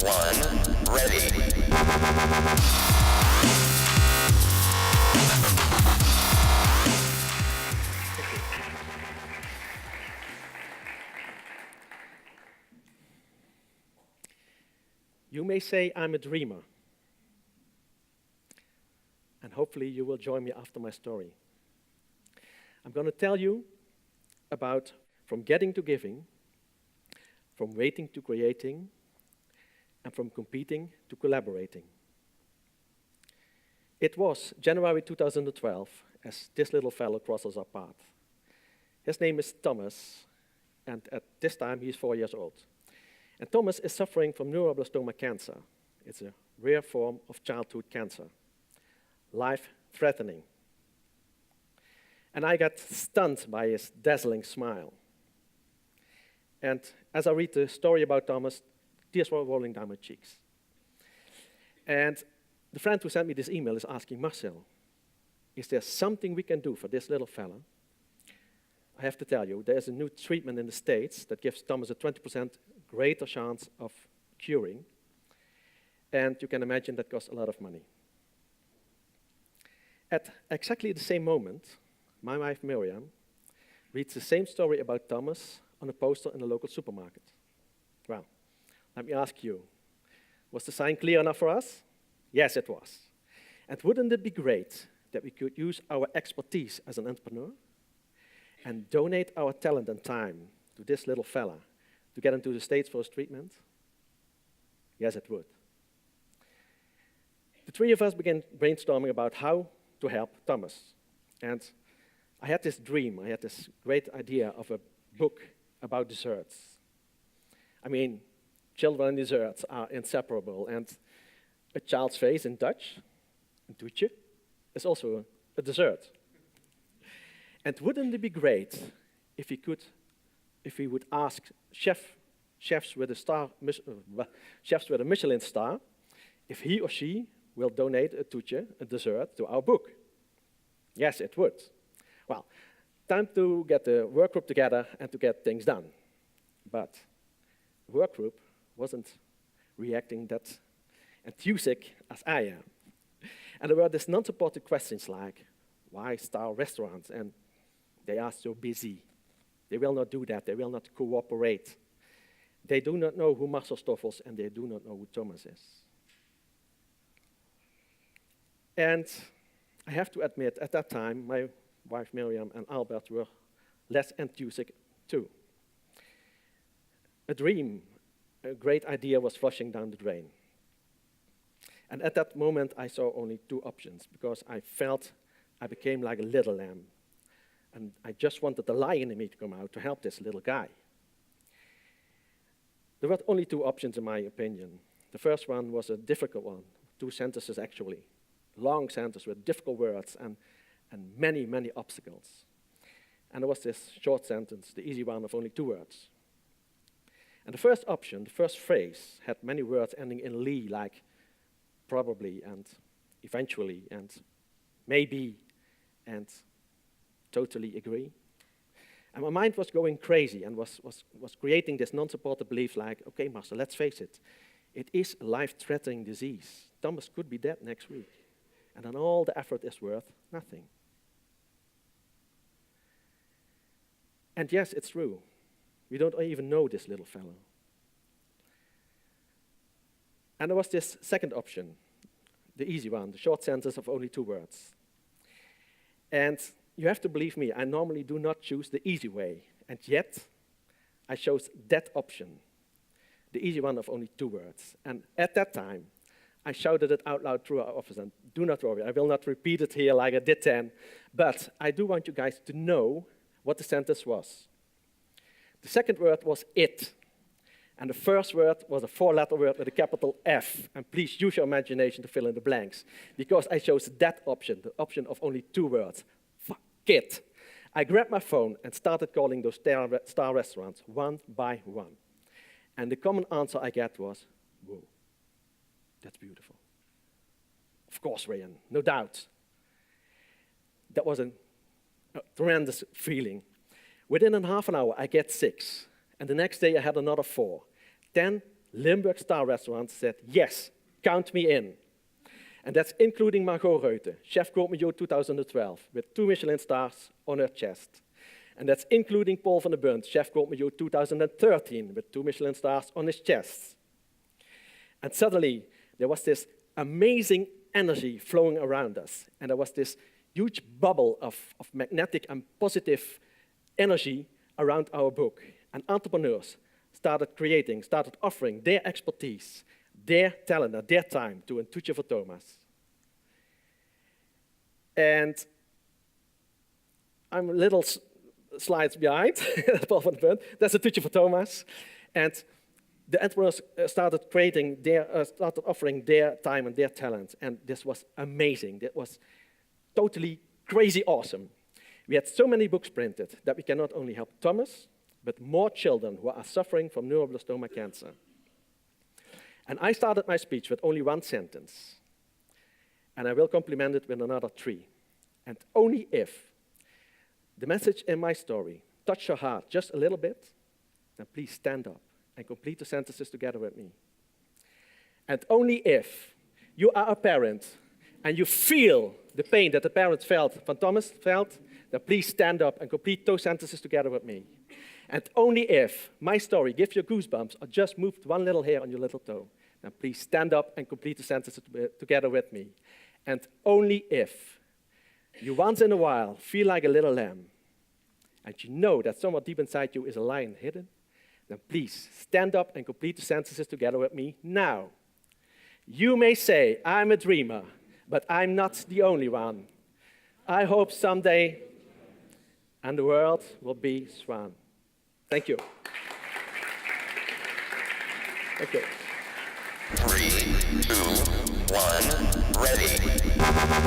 1, ready. You may say I'm a dreamer, and hopefully you will join me after my story. I'm going to tell you about from getting to giving, from waiting to creating, and from competing to collaborating. It was January 2012 as this little fellow crosses our path. His name is Thomas, and at this time he's 4 years old. And Thomas is suffering from neuroblastoma cancer. It's a rare form of childhood cancer, life-threatening. And I got stunned by his dazzling smile. And as I read the story about Thomas, tears were rolling down my cheeks. And the friend who sent me this email is asking, Marcel, is there something we can do for this little fella? I have to tell you, there is a new treatment in the States that gives Thomas a 20% greater chance of curing. And you can imagine that costs a lot of money. At exactly the same moment, my wife Miriam reads the same story about Thomas on a poster in a local supermarket. Well, let me ask you, was the sign clear enough for us? Yes, it was. And wouldn't it be great that we could use our expertise as an entrepreneur and donate our talent and time to this little fella to get into the States for his treatment? Yes, it would. The three of us began brainstorming about how to help Thomas. And I had this dream, I had this great idea of a book about desserts. I mean, children and desserts are inseparable, and a child's face in Dutch, een toetje, is also a dessert. And wouldn't it be great if we would ask chefs with a Michelin star, if he or she will donate a toetje, a dessert, to our book? Yes, it would. Well, time to get the work group together and to get things done. But the work group wasn't reacting that enthusiastic as I am. And there were these non-supportive questions like, why star restaurants? And they are so busy. They will not do that. They will not cooperate. They do not know who Marcel Stoffels and they do not know who Thomas is. And I have to admit, at that time, my wife Miriam and Albert were less enthusiastic too. A dream, a great idea was flushing down the drain. And at that moment, I saw only two options because I felt I became like a little lamb. And I just wanted the lion in me to come out to help this little guy. There were only two options in my opinion. The first one was a difficult one, 2 sentences actually. Long sentences with difficult words and many, many obstacles. And there was this short sentence, the easy one of only 2 words. And the first option, the first phrase, had many words ending in "ly," like probably and eventually and maybe and totally agree. And my mind was going crazy and was creating this non-supportive belief like, okay, Marcel, let's face it. It is a life-threatening disease. Thomas could be dead next week. And then all the effort is worth nothing. And yes, it's true. We don't even know this little fellow. And there was this second option, the easy one, the short sentence of only 2 words. And you have to believe me, I normally do not choose the easy way. And yet, I chose that option, the easy one of only 2 words. And at that time, I shouted it out loud through our office, and do not worry, I will not repeat it here like I did then, but I do want you guys to know what the sentence was. The second word was it, and the first word was a 4-letter word with a capital F, and please use your imagination to fill in the blanks, because I chose that option, the option of only 2 words. Fuck it. I grabbed my phone and started calling those star restaurants one by one. And the common answer I get was, whoa. That's beautiful. Of course, Rayan, no doubt. That was a tremendous feeling. Within half an hour, I get 6. And the next day, I had another 4. Then Limburg star restaurants said, yes, count me in. And that's including Margot Reute, Chef Gourmet 2012, with 2 Michelin stars on her chest. And that's including Paul van der Bunt, Chef Gourmet 2013, with 2 Michelin stars on his chest. And suddenly, there was this amazing energy flowing around us. And there was this huge bubble of magnetic and positive energy around our book. And entrepreneurs started offering their expertise, their talent, and their time to Een Toetje voor Thomas. And I'm a little slides behind, Paul van der Bunt. That's Een Toetje voor Thomas. And the entrepreneurs started offering their time and their talent. And this was amazing. That was totally crazy awesome. We had so many books printed that we can not only help Thomas, but more children who are suffering from neuroblastoma cancer. And I started my speech with only 1 sentence. And I will complement it with another 3. And only if the message in my story touched your heart just a little bit, then please stand up and complete the sentences together with me. And only if you are a parent and you feel the pain that the parents felt, Van Thomas felt, then please stand up and complete those sentences together with me. And only if my story gives you goosebumps or just moved 1 little hair on your little toe, then please stand up and complete the sentences together with me. And only if you once in a while feel like a little lamb, and you know that somewhere deep inside you is a lion hidden, then please stand up and complete the sentences together with me now. You may say, I'm a dreamer, but I'm not the only one. I hope someday, and the world will be swan. Thank you. Thank you. 3, 2, 1, ready.